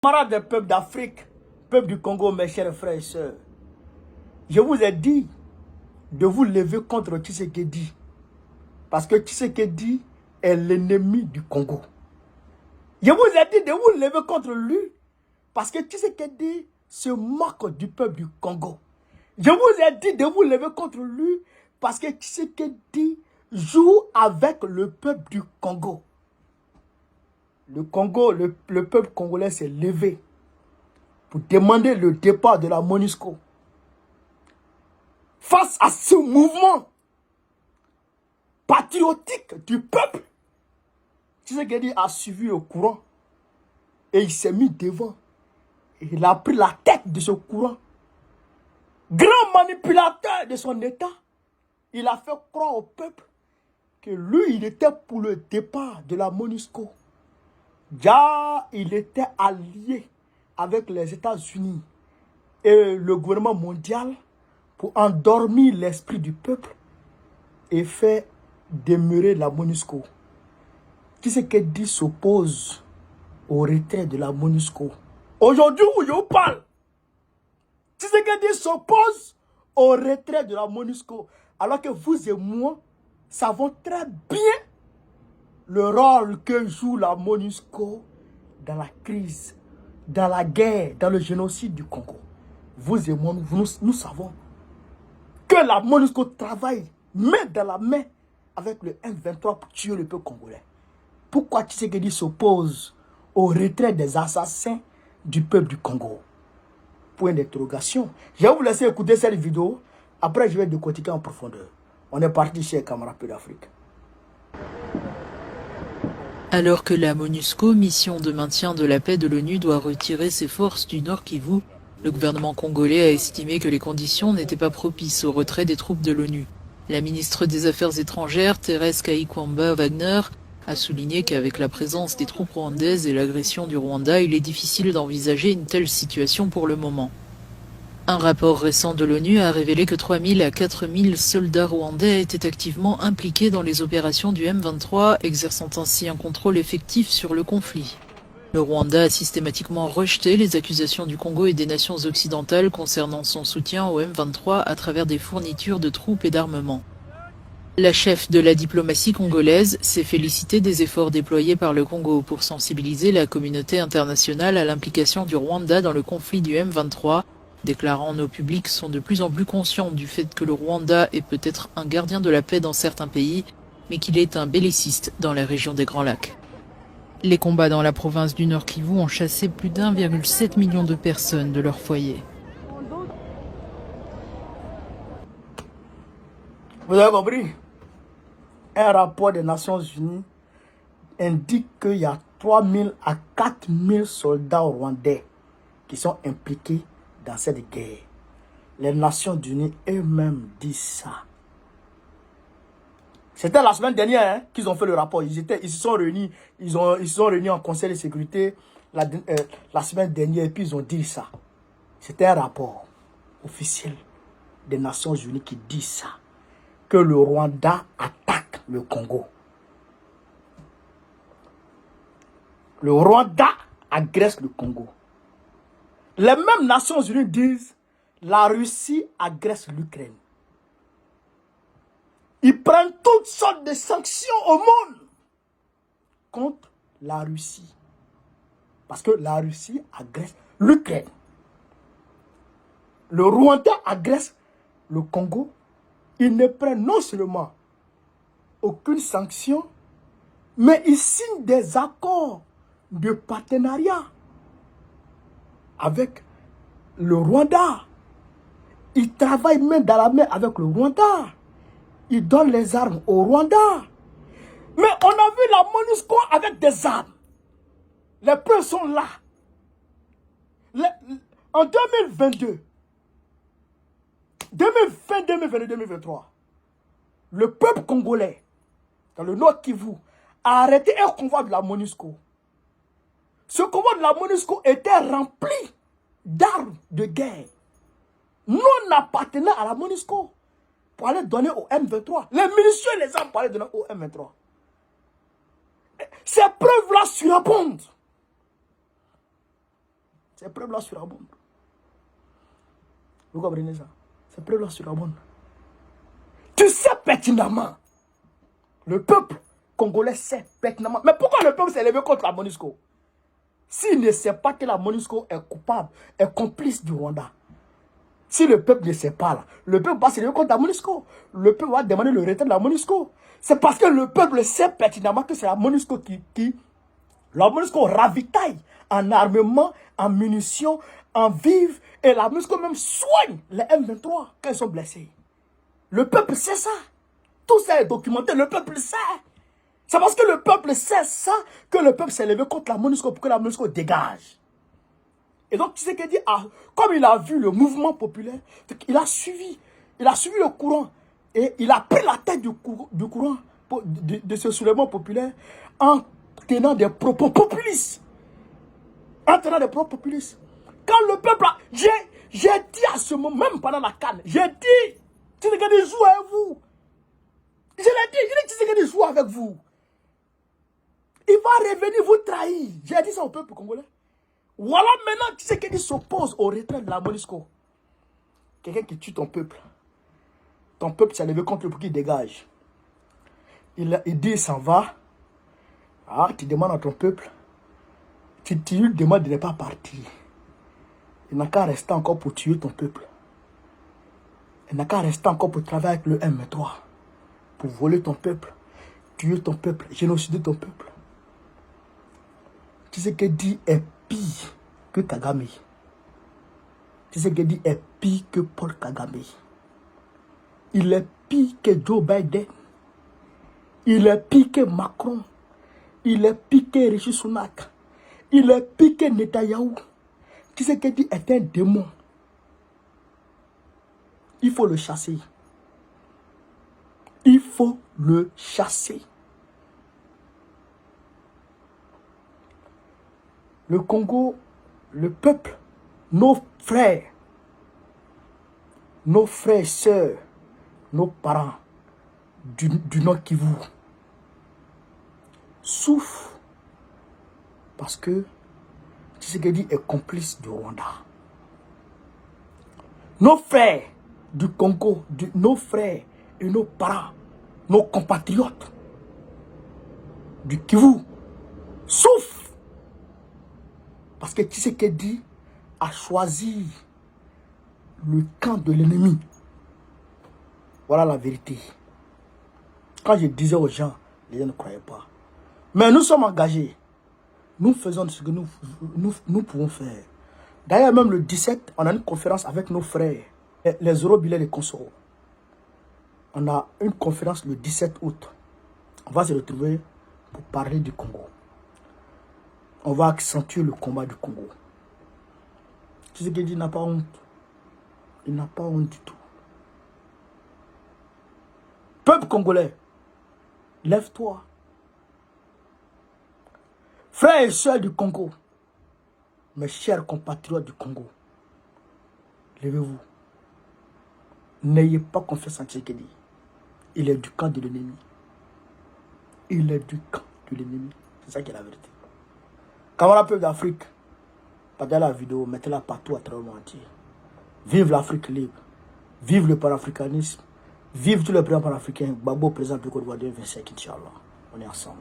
Camarades des peuples d'Afrique, peuple du Congo, mes chers frères et sœurs, je vous ai dit de vous lever contre Tshisekedi. Parce que Tshisekedi est l'ennemi du Congo. Je vous ai dit de vous lever contre lui. Parce que Tshisekedi se moque du peuple du Congo. Je vous ai dit de vous lever contre lui. Parce que Tshisekedi joue avec le peuple du Congo. Le Congo, le peuple congolais s'est levé pour demander le départ de la MONUSCO. Face à ce mouvement patriotique du peuple, Tshisekedi a suivi le courant et il s'est mis devant. Et il a pris la tête de ce courant. Grand manipulateur de son État, il a fait croire au peuple que lui, il était pour le départ de la MONUSCO. Déjà, il était allié avec les États-Unis et le gouvernement mondial pour endormir l'esprit du peuple et faire demeurer la MONUSCO. Tshisekedi s'oppose au retrait de la MONUSCO. Aujourd'hui où je vous parle, Tshisekedi s'oppose au retrait de la MONUSCO. Alors que vous et moi savons très bien le rôle que joue la MONUSCO dans la crise, dans la guerre, dans le génocide du Congo. Vous et moi, nous savons que la MONUSCO travaille main dans la main avec le M23 pour tuer le peuple congolais. Pourquoi Tshisekedi s'oppose au retrait des assassins du peuple du Congo? Point d'interrogation. Je vais vous laisser écouter cette vidéo. Après, je vais décortiquer en profondeur. On est parti chez Camarades d'Afrique. Alors que la MONUSCO, mission de maintien de la paix de l'ONU, doit retirer ses forces du Nord Kivu, le gouvernement congolais a estimé que les conditions n'étaient pas propices au retrait des troupes de l'ONU. La ministre des Affaires étrangères, Thérèse Kayikwamba Wagner, a souligné qu'avec la présence des troupes rwandaises et l'agression du Rwanda, il est difficile d'envisager une telle situation pour le moment. Un rapport récent de l'ONU a révélé que 3 000 à 4 000 soldats rwandais étaient activement impliqués dans les opérations du M23, exerçant ainsi un contrôle effectif sur le conflit. Le Rwanda a systématiquement rejeté les accusations du Congo et des nations occidentales concernant son soutien au M23 à travers des fournitures de troupes et d'armement. La chef de la diplomatie congolaise s'est félicitée des efforts déployés par le Congo pour sensibiliser la communauté internationale à l'implication du Rwanda dans le conflit du M23, déclarant « Nos publics sont de plus en plus conscients du fait que le Rwanda est peut-être un gardien de la paix dans certains pays, mais qu'il est un belliciste dans la région des Grands Lacs ». Les combats dans la province du Nord Kivu ont chassé plus d'1,7 million de personnes de leur foyer. Vous avez compris? Un rapport des Nations Unies indique qu'il y a 3 000 à 4 000 soldats rwandais qui sont impliqués dans cette guerre. Les Nations Unies eux-mêmes disent ça. C'était la semaine dernière qu'ils ont fait le rapport. Ils se sont réunis, ils se sont réunis en conseil de sécurité la semaine dernière et puis ils ont dit ça. C'était un rapport officiel des Nations Unies qui dit ça. Que le Rwanda attaque le Congo. Le Rwanda agresse le Congo. Les mêmes Nations Unies disent la Russie agresse l'Ukraine. Ils prennent toutes sortes de sanctions au monde contre la Russie. Parce que la Russie agresse l'Ukraine. Le Rwanda agresse le Congo. Ils ne prennent non seulement aucune sanction, mais ils signent des accords de partenariat avec le Rwanda. Ils travaillent main dans la main avec le Rwanda. Ils donnent les armes au Rwanda. Mais on a vu la MONUSCO avec des armes. Les preuves sont là. En 2022, 2020, 2022, 2023, le peuple congolais, dans le Nord Kivu, a arrêté un convoi de la MONUSCO. Ce convoi de la MONUSCO était rempli d'armes de guerre non appartenant à la MONUSCO pour aller donner au M23. Les munitions et les armes pour aller donner au M23. Ces preuves-là surabondent. Ces preuves-là surabondent. Vous comprenez ça? Ces preuves-là surabondent. Tu sais pertinemment. Le peuple congolais sait pertinemment. Mais pourquoi le peuple s'est levé contre la MONUSCO? S'il ne sait pas que la MONUSCO est coupable, est complice du Rwanda, si le peuple ne sait pas, là, le peuple va se lever contre la MONUSCO. Le peuple va demander le retrait de la MONUSCO. C'est parce que le peuple sait pertinemment que c'est la MONUSCO la MONUSCO ravitaille en armement, en munitions, en vivres. Et la MONUSCO même soigne les M23 quand ils sont blessés. Le peuple sait ça. Tout ça est documenté. Le peuple sait. C'est parce que le peuple sait ça que le peuple s'est levé contre la MONUSCO pour que la MONUSCO dégage. Et donc, tu sais qu'il dit, comme il a vu le mouvement populaire, il a suivi le courant. Et il a pris la tête du courant, de ce soulèvement populaire, en tenant des propos populistes. En tenant des propos populistes. Quand le peuple a... J'ai dit à ce moment, même pendant la canne, j'ai dit, tu sais qu'il joue avec vous. Je l'ai dit, tu sais qu'il joue avec vous. Il va revenir vous trahir. J'ai dit ça au peuple congolais. Voilà maintenant, tu sais qu'il s'oppose au retrait de la MONUSCO. Quelqu'un qui tue ton peuple. Ton peuple s'est levé contre le pour qu'il dégage. Il dit, il s'en va. Ah, tu demandes à ton peuple. Tu lui demandes de ne pas partir. Il n'a qu'à rester encore pour tuer ton peuple. Il n'a qu'à rester encore pour travailler avec le M3. Pour voler ton peuple. Tuer ton peuple. Génocider ton peuple. Tu sais que dit est pire que Kagame. Tu sais que dit est pire que Paul Kagame. Il est pire que Joe Biden. Il est pire que Macron. Il est pire que Rishi Sunak. Il est pire que Netanyahou. Tu sais que dit est un démon. Il faut le chasser. Il faut le chasser. Le Congo, le peuple, nos frères et sœurs, nos parents du Nord Kivu souffrent parce que Tshisekedi est complice du Rwanda. Nos frères du Congo, nos frères et nos parents, nos compatriotes du Kivu souffrent parce que Tshisekedi a choisi le camp de l'ennemi. Voilà la vérité. Quand je disais aux gens, les gens ne croyaient pas. Mais nous sommes engagés. Nous faisons ce que nous pouvons faire. D'ailleurs, même le 17, on a une conférence avec nos frères, les Eurobilais et les Consoro. On a une conférence le 17 août. On va se retrouver pour parler du Congo. On va accentuer le combat du Congo. Tu sais qu'il n'a pas honte. Il n'a pas honte du tout. Peuple congolais, lève-toi. Frères et sœurs du Congo, mes chers compatriotes du Congo, levez-vous. N'ayez pas confiance en Tshisekedi. Il est du camp de l'ennemi. Il est du camp de l'ennemi. C'est ça qui est la vérité. Camarades peuple d'Afrique, partagez la vidéo, mettez-la partout à travers le monde entier. Vive l'Afrique libre. Vive le panafricanisme. Vive tous les présidents panafricains. Babo, président de Côte d'Ivoire 25, Inch'Allah. On est ensemble.